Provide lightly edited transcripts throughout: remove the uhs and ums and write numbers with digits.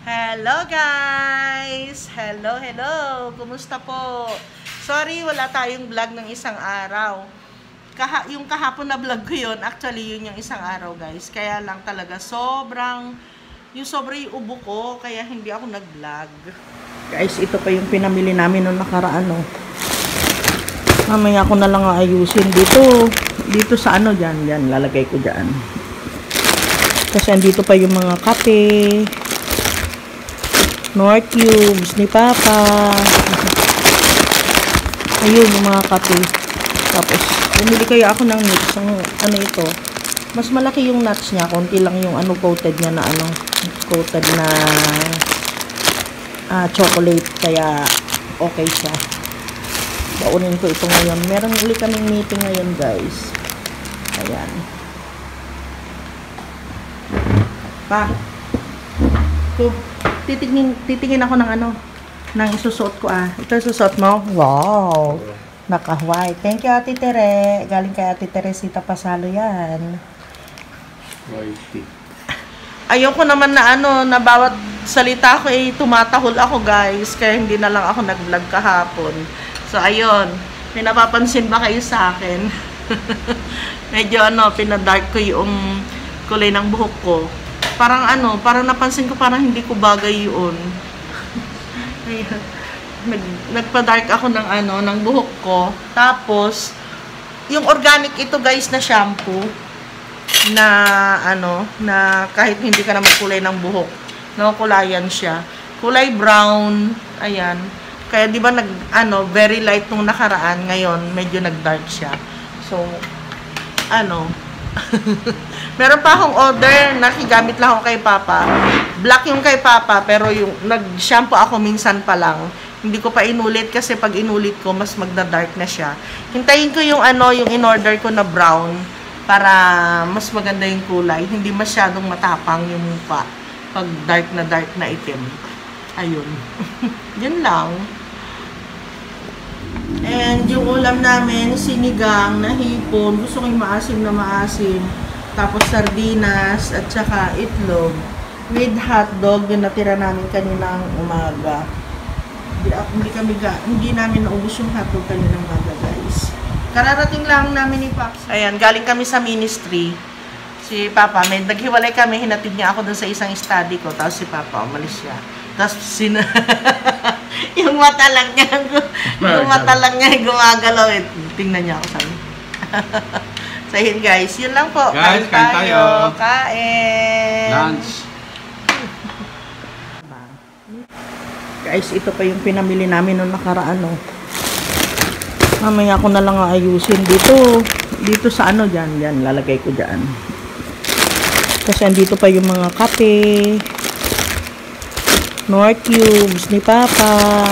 Hello guys! Hello! Kumusta po? Sorry, wala tayong vlog ng isang araw. Yung kahapon na vlog ko yun, actually yun yung isang araw guys. Kaya lang talaga sobrang ubo ko, kaya hindi ako nag-vlog. Guys, ito pa yung pinamili namin noong nakaraan. Mamaya ko na lang ayusin dito sa dyan, lalagay ko dyan. Kasi andito pa yung mga kape, Nor cubes ni Papa. Ayun yung mga kape. Tapos bumili kaya ako ng nuts. Ito, mas malaki yung nuts niya, konti lang yung coated niya na coated na chocolate, kaya okay siya. Baunin ko ito ngayon. Meron ulit kaming meeting ngayon guys. Ayan. Pa, titingin ako ng isusuot ko Ito isusuot mo? Wow! Naka-white. Thank you Ate Tere. Galing kay Ate Teresita Pasalo yan. Whitey. Ayoko naman na bawat salita ko tumatahol ako guys. Kaya hindi na lang ako nag-vlog kahapon. So ayun, may napapansin ba kayo sa akin? Medyo pinadark ko yung kulay ng buhok ko. Parang parang napansin ko parang hindi ko bagay yun. Ayun. Nagpa-dark ako ng buhok ko. Tapos yung organic ito guys na shampoo na na kahit hindi ka na magkulay ng buhok, nakukulayan siya. Kulay brown, ayan. Kaya di ba very light nung nakaraan, ngayon medyo nag-dark siya. So meron pa akong order, nakigamit lang ako kay Papa. Black yung kay Papa, pero yung nag-shampoo ako minsan pa lang. Hindi ko pa inulit kasi pag inulit ko, mas magda-dark na siya. Hintayin ko yung yung in-order ko na brown para mas maganda yung kulay. Hindi masyadong matapang yung mukha pag dark na itim. Ayun. Yun lang. And yung ulam namin, sinigang na hipon. Gusto ko yung maasim na maasim. Tapos sardinas at saka itlog with hotdog yung natira namin kaninang umaga. Hindi namin naubos yung hotdog kaninang umaga guys. Kararating lang namin ni Paps. Ayan, galing kami sa ministry. Si Papa, naghiwalay kami, hinatid niya ako dun sa isang study ko. Tapos si Papa, umalis siya. Tapos yung mata lang niya gumagalaw. Tingnan niya ako sabi. So yun guys, yun lang po. Guys, kain tayo. Kain. Lunch. Guys, ito pa yung pinamili namin noong nakaraan. Mamaya ko na lang ayusin dito sa dyan, lalagay ko dyan. Kasi andito pa yung mga kape, Nor cubes ni Papa.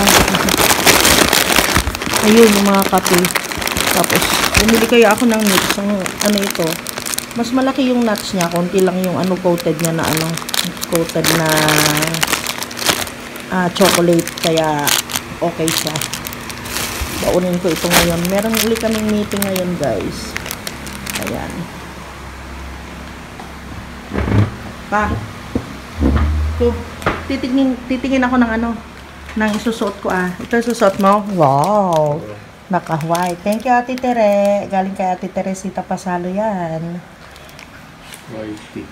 Ayun yung mga kape. Tapos bumili kaya ako ng nuts. Ito, mas malaki yung nuts niya, konti lang yung coated niya na coated na chocolate, kaya okay siya. Baunin ko ito ngayon. Meron ulit kaming meeting ngayon guys. Ayan. Pa, titingin ako ng isusuot ko Ito isusuot mo? Wow! Naka-white. Thank you Ate Tere. Galing kay Ate Teresita Pasalo yan. Whitey.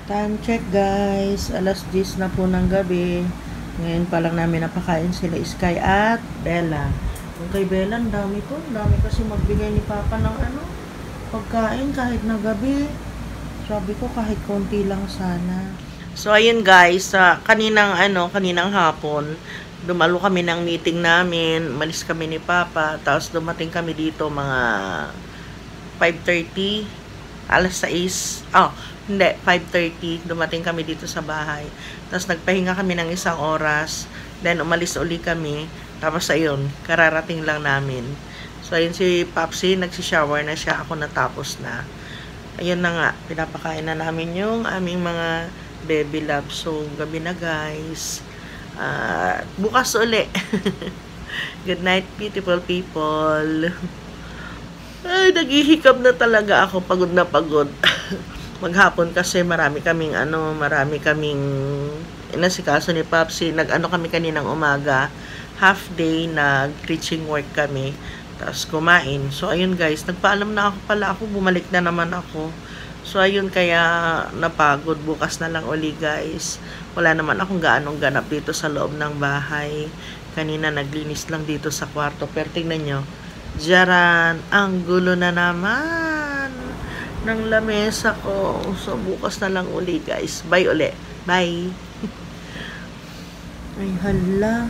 Time check guys. Alas 10 na po ng gabi. Ngayon pa lang namin napakain sila Sky at Bella. Kung kay Bella, ang dami po. Ang dami kasi magbigay ni Papa ng pagkain kahit na gabi. Sabi ko kahit konti lang sana. So ayun guys, kaninang hapon, dumalo kami ng meeting namin, malis kami ni Papa, tapos dumating kami dito mga 5:30, alas 6, hindi, 5:30, dumating kami dito sa bahay. Tapos nagpahinga kami ng isang oras, then umalis uli kami, tapos ayun, kararating lang namin. So ayun si Papsi, nagsishower na siya, ako natapos na. Ayun na nga, pinapakain na namin yung aming mga baby love. So, gabi na guys. Bukas uli. Good night, beautiful people. Ay, naghihikab na talaga ako. Pagod na pagod. Maghapon kasi marami kaming inasikaso ni Papsi. Nag-ano kami kaninang umaga. Half day, nag-preaching work kami. Tapos kumain. So, ayun guys, nagpaalam na ako pala ako. Bumalik na naman ako. So, ayun, kaya napagod. Bukas na lang uli guys. Wala naman akong gaanong ganap dito sa loob ng bahay. Kanina naglinis lang dito sa kwarto. Pero tingnan nyo. Diyaran, ang gulo na naman ng lamesa ko. So, bukas na lang uli guys. Bye uli. Bye. Ay, hala.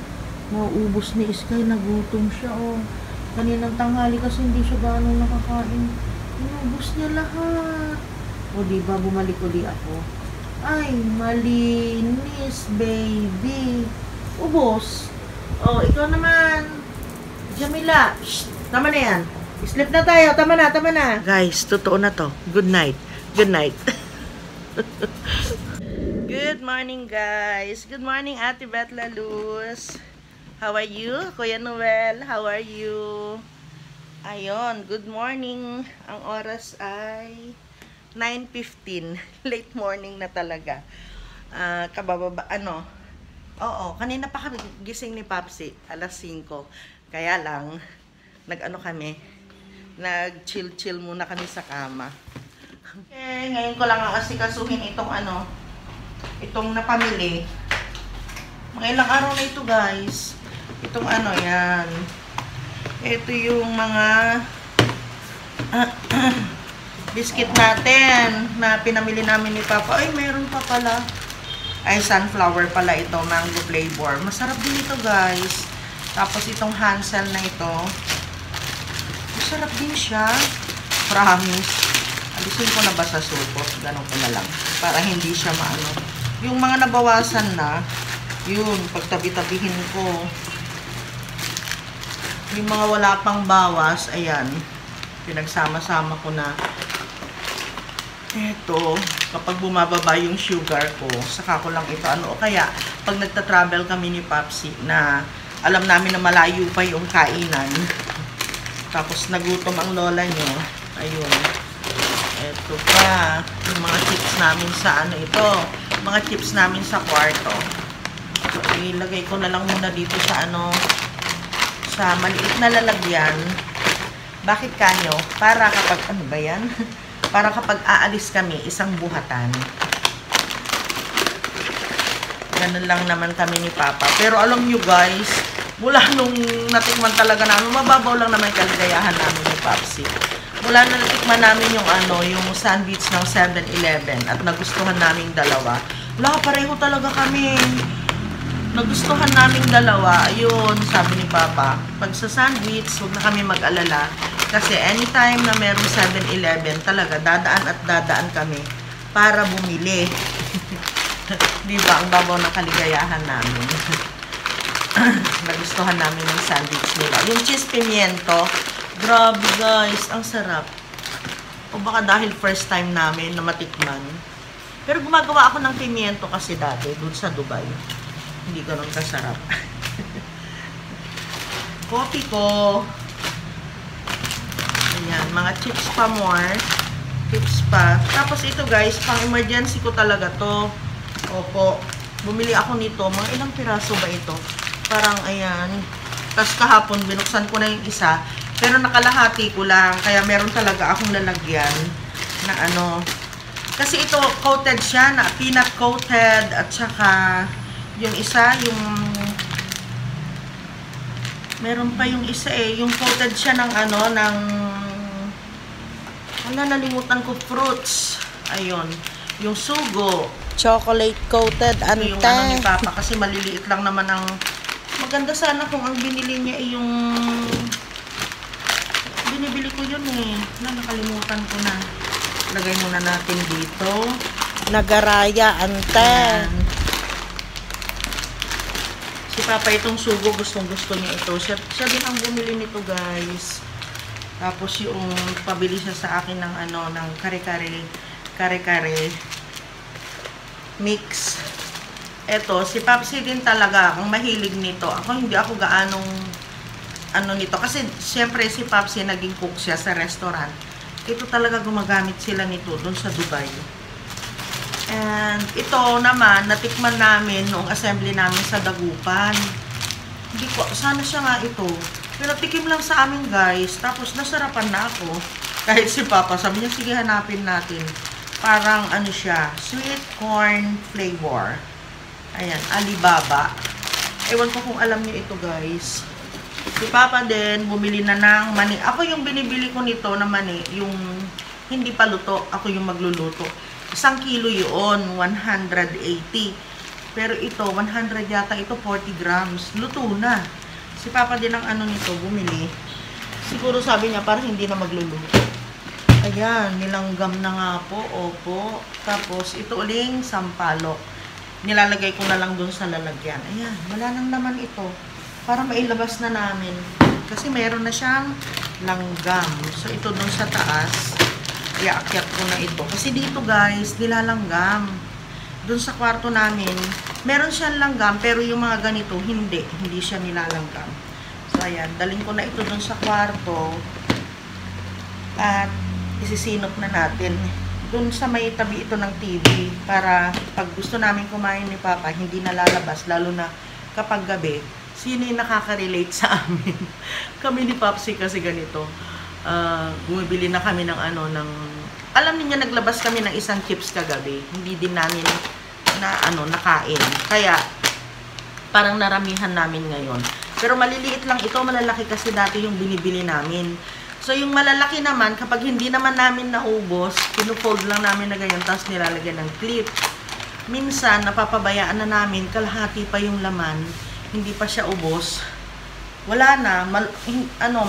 Mauubos ni Sky. Nagutom siya, oh. Kaninang tanghali kasi hindi siya gaano nakakain. Inubos niya lahat. O, diba? Bumalik uli ako. Ay, malinis, baby. Ubos. Oh, ikaw naman. Jamila. Shh. Tama na yan. Sleep na tayo. Tama na, tama na. Guys, totoo na to. Good night. Good night. Good morning, guys. Good morning, Ate Betla Luz. How are you? Kuya Noel, how are you? Ayun, good morning. Ang oras ay 9:15. Late morning na talaga. Kabababa, Oo, kanina pa kami gising ni Papsi, alas 5. Kaya lang, nag-chill muna kami sa kama. Okay, ngayon ko lang asikasuhin itong napamili. Mga ilang araw na ito guys. Itong yan. Ito yung mga biscuit natin na pinamili namin ni Papa. Ay, meron pa pala. Ay, sunflower pala ito, mango flavor. Masarap din ito guys. Tapos itong Hansel na ito. Masarap din siya. Promise. Alisin ko na ba sa supot? Ganun ko na lang. Para hindi siya Yung mga nabawasan na, yun, pagtabi-tabihin ko. Yung mga wala pang bawas, ayan. Pinagsama-sama ko na. Eto, kapag bumababa yung sugar ko, saka ko lang ito. O kaya, pag nagta-travel kami ni Papsi na alam namin na malayo pa yung kainan. Tapos nagutom ang lola nyo. Ayun. Ito pa. Yung mga chips namin sa ito. Mga chips namin sa kwarto. So, ilagay ko na lang muna dito sa sa maliit na lalagyan. Bakit kanyo? Para kapag, ba yan? Para kapag aalis kami, isang buhatan. Ganun lang naman kami ni Papa. Pero alam nyo guys, mula nung natikman talaga namin, mababaw lang naman kaligayahan namin ni Papsi. Mula na natikman namin yung sandwich ng 7-Eleven at nagustuhan naming dalawa. Wala, pareho talaga kami. Nagustuhan naming dalawa. Ayun, sabi ni Papa, pag sa sandwich, huwag na kami mag-alala. Kasi anytime na merong 7-Eleven, talaga dadaan at dadaan kami para bumili. Diba? Ang babaw ng kaligayahan namin. Nagustuhan namin yung sandwich nila. Yung cheese pimiento, grabe guys, ang sarap. O baka dahil first time namin na matikman. Pero gumagawa ako ng pimiento kasi dati, dun sa Dubai. Hindi ganun kasarap. Coffee ko. Ayan, mga chips pa more. Chips pa. Tapos ito guys, pang emergency ko talaga to. Opo. Bumili ako nito. Mga ilang piraso ba ito? Parang ayan. Tapos kahapon, binuksan ko na yung isa. Pero nakalahati ko lang. Kaya meron talaga akong lalagyan na Kasi ito, coated siya. Na peanut coated. At saka, yung isa, meron pa yung isa yung coated siya ng nalimutan ko, fruits. Ayun. Yung sugo. Chocolate coated, ante. Yung ni Papa, kasi maliliit lang naman ang... Maganda sana kung ang binili niya yung... Binibili ko yun nakalimutan ko na. Lagay muna natin dito. Nagaraya, ante. Ayan. Si Papa itong sugo, gustong-gusto niya ito. Siya din ang bumili nito, guys. Tapos yung pabili siya sa akin ng ng kare-kare mix. Ito, si Papsi din talaga ang mahilig nito. Hindi ako gaanong nito. Kasi siyempre si Papsi naging cook siya sa restaurant. Ito talaga gumagamit sila nito doon sa Dubai. And ito naman, natikman namin noong assembly namin sa Dagupan. Hindi ko, sana siya nga ito. Pero tikim lang sa amin guys. Tapos nasarapan na ako. Kahit si Papa, sabi niya, sige hanapin natin. Parang ano siya, sweet corn flavor. Ayan, Alibaba. Ewan ko kung alam niyo ito guys. Si Papa din, bumili na ng mani. Ako yung binibili ko nito na mani, yung hindi pa luto. Ako yung magluluto. 1 kilo yun, 180. Pero ito, 100 yata, ito 40 grams. Luto na. Si Papa din ang ano nito, bumili. Siguro sabi niya, parang hindi na magluluto. Ayan, nilanggam na nga po. Opo. Tapos, ito uling sampalok. Nilalagay ko na lang dun sa lalagyan. Ayan, wala nang naman ito. Para mailabas na namin. Kasi meron na siyang langgam. So, ito dun sa taas. Iaakyat ko na ito. Kasi dito guys, nilalanggam. Dun sa kwarto namin, meron siyang langgam, pero yung mga ganito, hindi. Hindi siya nilalanggam. So, ayan. Daling ko na ito dun sa kwarto. At, isisinop na natin. Dun sa may tabi ito ng TV. Para, pag gusto namin kumain ni Papa, hindi nalalabas. Lalo na kapag gabi. Sino yung nakaka-relate sa amin? Kami ni Popsi kasi ganito. Bumibili na kami ng ano, ng... Alam niyo, naglabas kami ng isang chips kagabi. Hindi din namin na ano, nakain. Kaya, parang naramihan namin ngayon. Pero maliliit lang ito, malalaki kasi dati yung binibili namin. So, yung malalaki naman, kapag hindi naman namin naubos, pinufold lang namin na ganyan, tapos nilalagyan ng clip. Minsan, napapabayaan na namin, kalahati pa yung laman, hindi pa siya ubos. Wala na,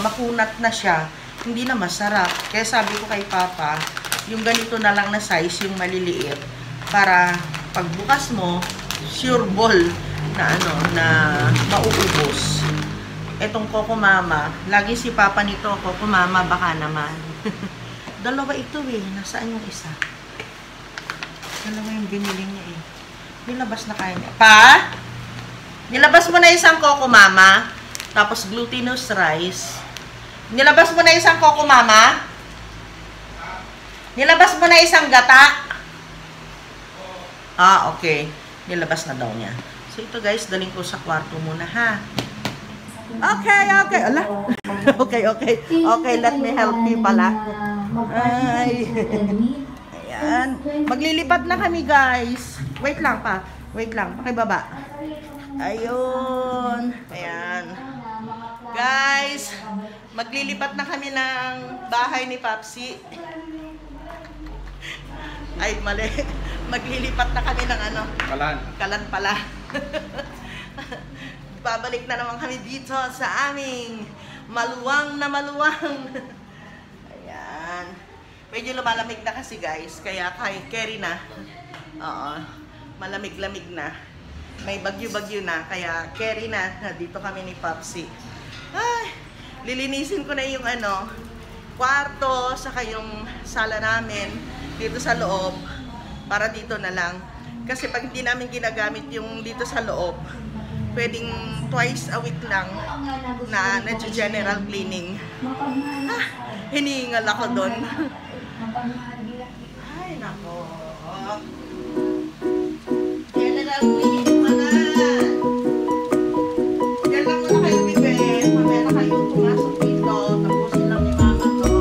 makunat na siya. Hindi na masarap. Kaya sabi ko kay Papa, yung ganito na lang na size, yung maliliit, para pagbukas mo, sure ball na na mauubos. Etong Coco Mama, lagi si Papa nito, Coco Mama, baka naman. Dalawa ito eh. Nasaan yung isa? Dalawa yung binili niya eh. Nilabas na kaya niya. Pa? Nilabas mo na isang Coco Mama, tapos glutinous rice. Nilabas mo na isang Coco Mama? Nilabas mo na isang gata? Ah, okay. Nilabas na daw niya. So ito guys, daling ko sa kwarto muna ha. Okay. Ala. Okay, let me help you pala. Ay. Ayan. Maglilipat na kami guys. Wait lang pa. Pakibaba. Ayun. Ayan. Guys, maglilipat na kami ng bahay ni Popsi. Ay, mali. Maglilipat na kami ng ano? Kalan pala. Babalik na naman kami dito sa aming maluwang na maluwang. Ayan. Medyo lumalamig na kasi guys. Kaya carry na. Oo. Malamig-lamig na. May bagyo-bagyo na. Kaya carry na. Dito kami ni Popsi. Ay, lilinisin ko na yung kwarto, saka yung sala namin dito sa loob. Para dito na lang. Kasi pag hindi namin ginagamit yung dito sa loob, pwedeng twice a week lang na general cleaning. Hinihingal ako doon. Ay, nako. General cleaning pala. Diyan lang muna kayo, bebe. Mamaya na kayo pumasok dito. Tapusin lang ni Mama to.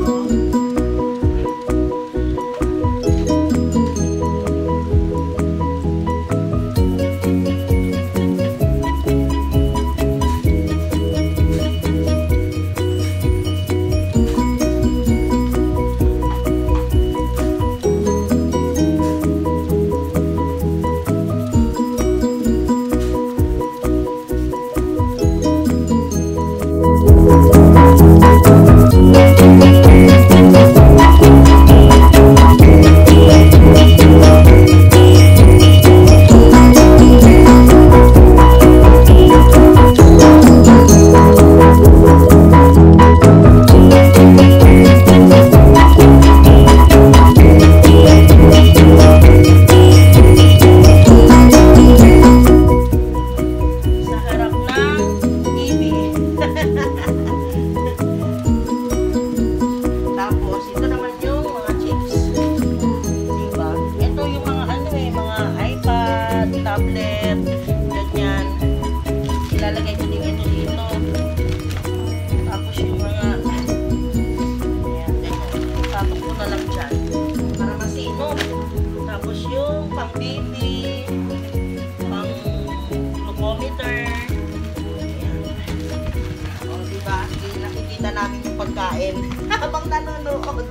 habang nanonood.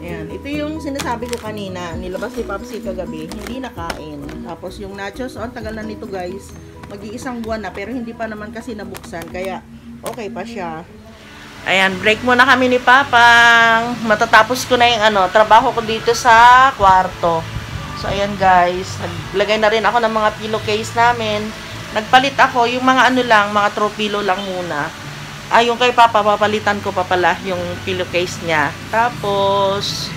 Ayan, ito yung sinasabi ko kanina. Nilabas ni Papsi kagabi, hindi nakain. Tapos yung nachos, tagal na nito guys. Mag-iisang buwan na, pero hindi pa naman kasi nabuksan. Kaya, okay pa siya. Ayan, break muna kami ni Papang. Matatapos ko na yung trabaho ko dito sa kwarto. So, ayan guys. Naglagay na rin ako ng mga pillowcase namin. Nagpalit ako, yung mga mga throw pillow lang muna. Yung kay Papa, papalitan ko pa pala yung pillowcase niya. Tapos,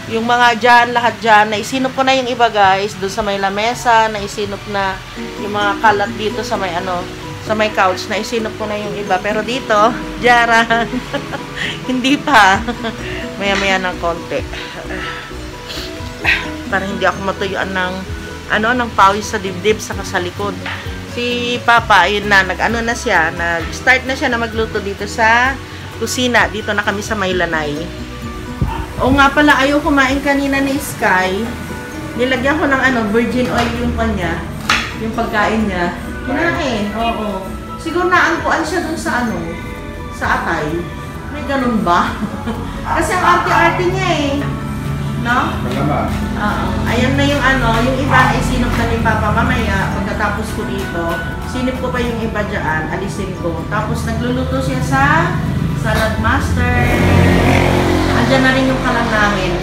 yung mga dyan, lahat dyan, naisinop ko na yung iba guys. Doon sa may lamesa, naisinop na yung mga kalat dito sa may sa may couch, naisinop ko na yung iba. Pero dito, dyaran. Hindi pa. Maya-maya ng konti. Para hindi ako matuyuan ng ng pawis sa dibdib sa likod. Si Papa, ayun na, na siya, nag-start na siya na magluto dito sa kusina. Dito na kami sa Maylanay. O nga pala, ayaw kumain kanina ni Sky. Nilagyan ko ng virgin oil yung kanya, yung pagkain niya. Kinain, oo. Siguro naangkuan siya dun sa sa atay. May ganun ba? Kasi ang arte-arte niya eh. No? Ayan na yung yung iba na isinop na ni Papa mamaya. Pagkatapos ko dito, sinip ko pa yung iba dyan, alisin ko. Tapos nagluluto siya sa salad master. Andyan na rin yung kalan namin.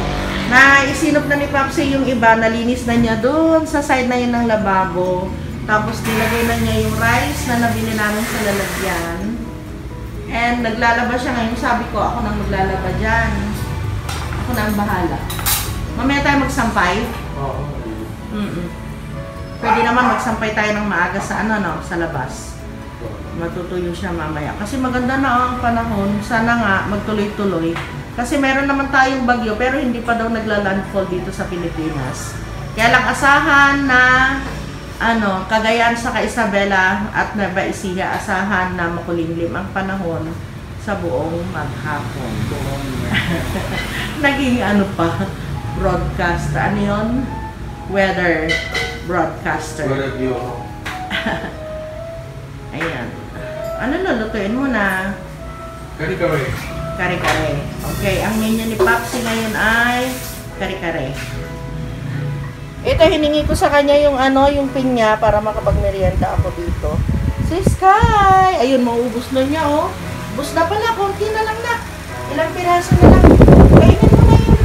Na isinop na ni Papsi yung iba, nalinis na niya doon sa side na yun ng lababo. Tapos nilagay na niya yung rice na nabili namin sa lalagyan. And naglalaba siya ngayon. Sabi ko, ako nang maglalaba dyan. Ako na ang bahala. Mamaya tayo magsampay? Oo. Pwede naman magsampay tayo ng maaga sa sa labas. Matutuyo siya mamaya. Kasi maganda na ang panahon. Sana nga magtuloy-tuloy. Kasi meron naman tayong bagyo pero hindi pa daw nagla-landfall dito sa Pilipinas. Kaya lang asahan na Cagayan sa Isabela at Nueva Ecija, asahan na makulimlim ang panahon sa buong maghapon. Naging broadcast. Ano yun? Weather broadcaster. Ayan. Ano lulutuin mo na? Kare-kare. Kare-kare. Okay, ang menu ni Papsi ngayon ay kare-kare. Ito, hiningi ko sa kanya yung yung pin niya para makapagmerienda ako dito. Si Sky! Ayun, mauubos na niya, oh. Ubus na pala, konti na lang na. Ilang piraso na lang. Kainin mo na yung,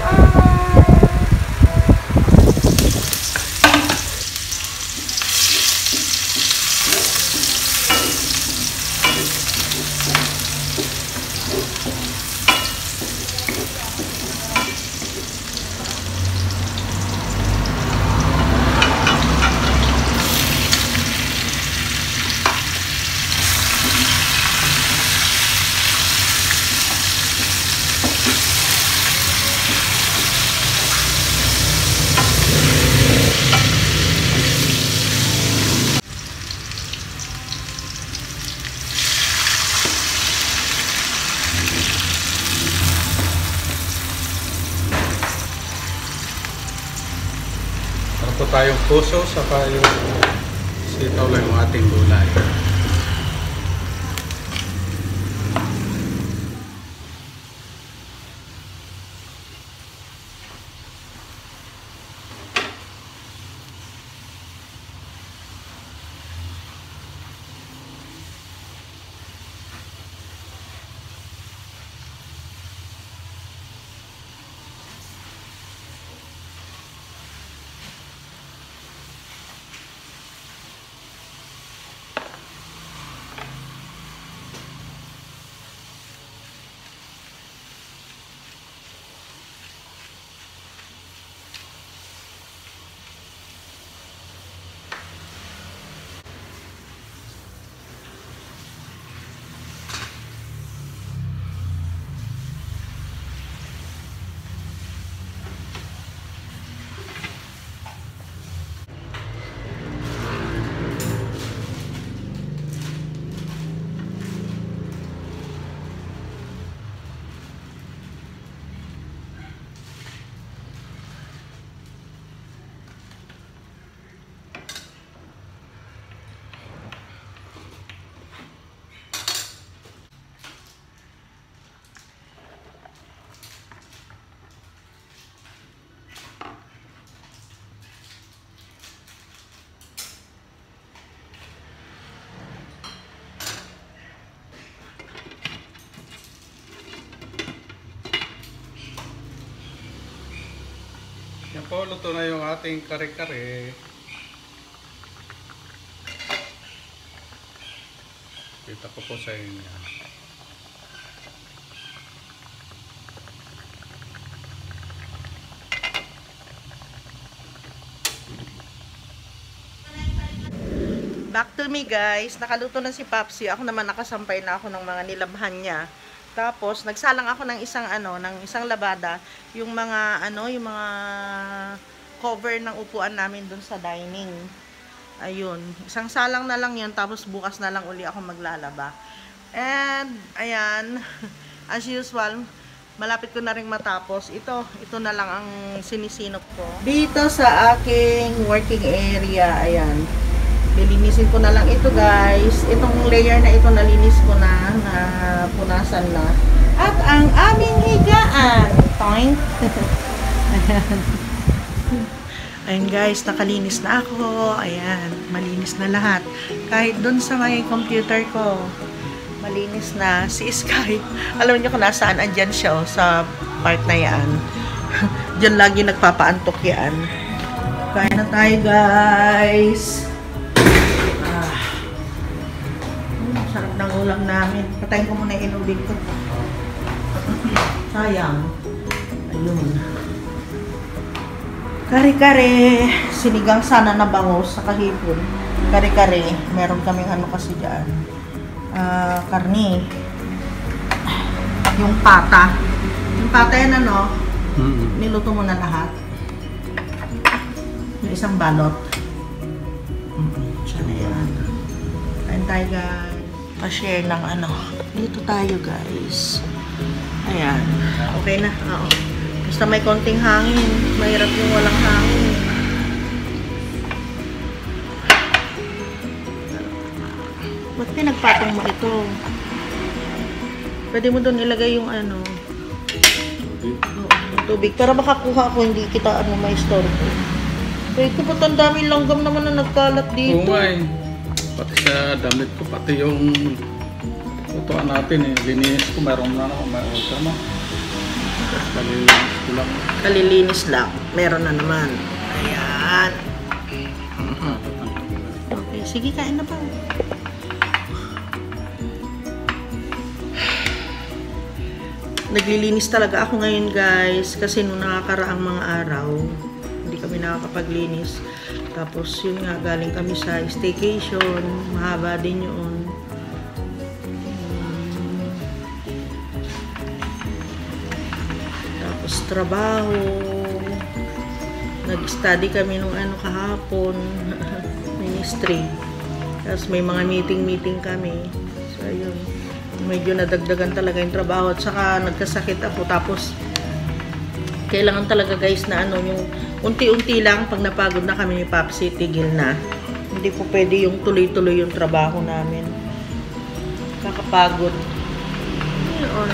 Po tayong puso, saka yung sitaw lang yung ating gulay. luto na yung ating kare-kare. Kita ko po sa inyo. Back to me guys, nakaluto na si Papsi. Ako naman nakasampay na ako ng mga nilabhan niya. Tapos nagsalang ako ng isang labada, yung mga yung mga cover ng upuan namin dun sa dining. Ayun, isang salang na lang 'yun, tapos bukas na lang uli ako maglalaba. And ayan, as usual, malapit ko na ring matapos. Ito na lang ang sinisinop ko. Dito sa aking working area, ayan. Lilinisin ko na lang ito guys. Itong layer na ito nalinis ko na, punasan na. At ang aming higaan. Toink. Ayan. Ayan guys, nakalinis na ako. Ayan, malinis na lahat. Kahit dun sa may computer ko, malinis na. Si Sky, alam niyo kung nasaan, andyan siya sa part na yan. Diyan lagi nagpapaantok yan. Kaya na tayo guys. Sarap ng ulam namin. Patayin ko muna yung inubig ko. Sayang. Ayun. Kare-kare. Sinigang sana na bangus sa kahipon. Kare-kare. Meron kaming kasi dyan. Karni. Yung pata. Yung pata yan niluto mo na lahat. Yung isang balot. Siya na yan. Kain tayo guys. Pa-share ng dito tayo guys. Ayan. Okay na. Oo. Basta may konting hangin. Mahirap yung walang hangin. Ba't pinagpatong mo ito? Pwede mo doon ilagay yung tubig. Para makakuha ko, hindi kita may store ko. Wait ko, ba't ang daming langgam naman na nagkalat dito? Oo nga eh. Pati sa damit ko, pati yung upuan natin lininis ko, meron na Kalilinis ko lang. Kalilinis lang. Meron na naman. Ayan. Okay, sige, kain na pa. Naglilinis talaga ako ngayon guys, kasi nung nakakaraang mga araw, hindi kami nakakapaglinis. Tapos yun nga, galing kami sa staycation, mahaba din yun. Tapos trabaho, nag-study kami nung kahapon, ministry. Tapos may mga meeting kami. So ayun, medyo nadagdagan talaga yung trabaho. At saka nagkasakit ako, tapos kailangan talaga guys na yung unti-unti lang, pag napagod na kami ni Papsi, tigil na. Hindi po pwede yung tuloy-tuloy yung trabaho namin. Kakapagod. Ayun.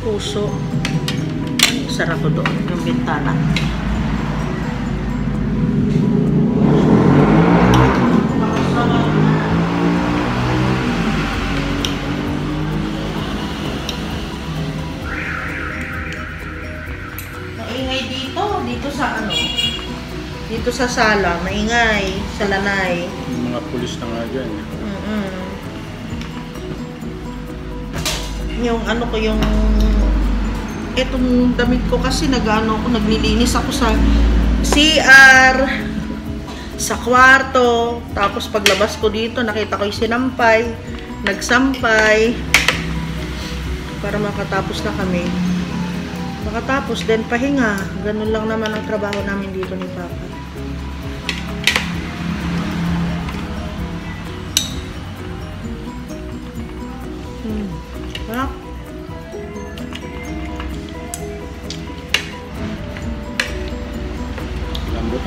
Puso. Sarap ko doon, yung bintana. Dito sa sala, maingay, sa lanay. Yung mga pulis na nga dyan. Yung itong damit ko kasi naglilinis ako sa CR, sa kwarto, tapos paglabas ko dito, nakita ko yung sinampay, nagsampay, para makatapos na kami. Makatapos, then pahinga. Ganun lang naman ang trabaho namin dito ni Papa. Sarap. Lambot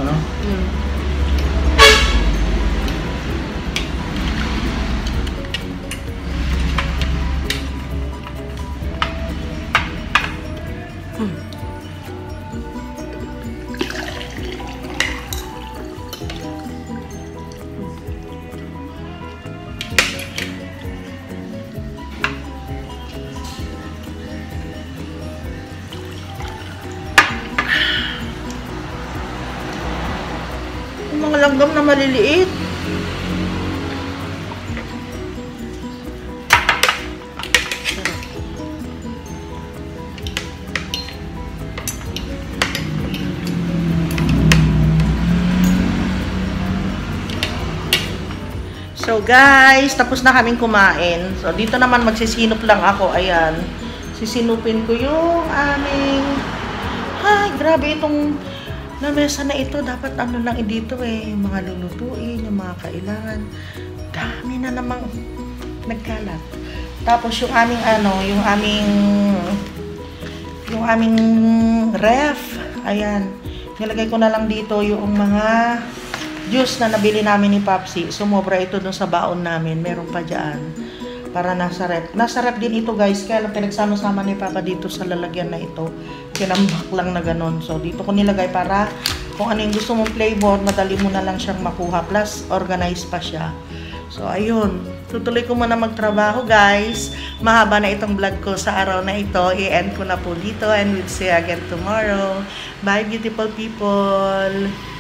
langgam na maliliit. So guys, tapos na kaming kumain. So dito naman magsisinop lang ako. Ayan. Sisinupin ko yung aming... Ay, grabe itong lamesa na ito. Dapat ano lang dito eh. Yung mga lulutuin, yung mga kailangan. Dami na namang nagkalat. Tapos yung aming ano, yung aming ref. Ayan. Nilagay ko na lang dito yung mga juice na nabili namin ni Papsi. Sumobra ito dun sa baon namin. Meron pa dyan. Para nasa rep. Nasa rep din ito guys. Kaya lang pinagsama-sama ni Papa dito sa lalagyan na ito. Kinambak lang na ganon. So dito ko nilagay para kung ano yung gusto mong flavor, madali mo na lang siyang makuha. Plus, organized pa siya. So ayun. Tutuloy ko muna magtrabaho guys. Mahaba na itong vlog ko sa araw na ito. I-end ko na po dito and we'll see you again tomorrow. Bye beautiful people!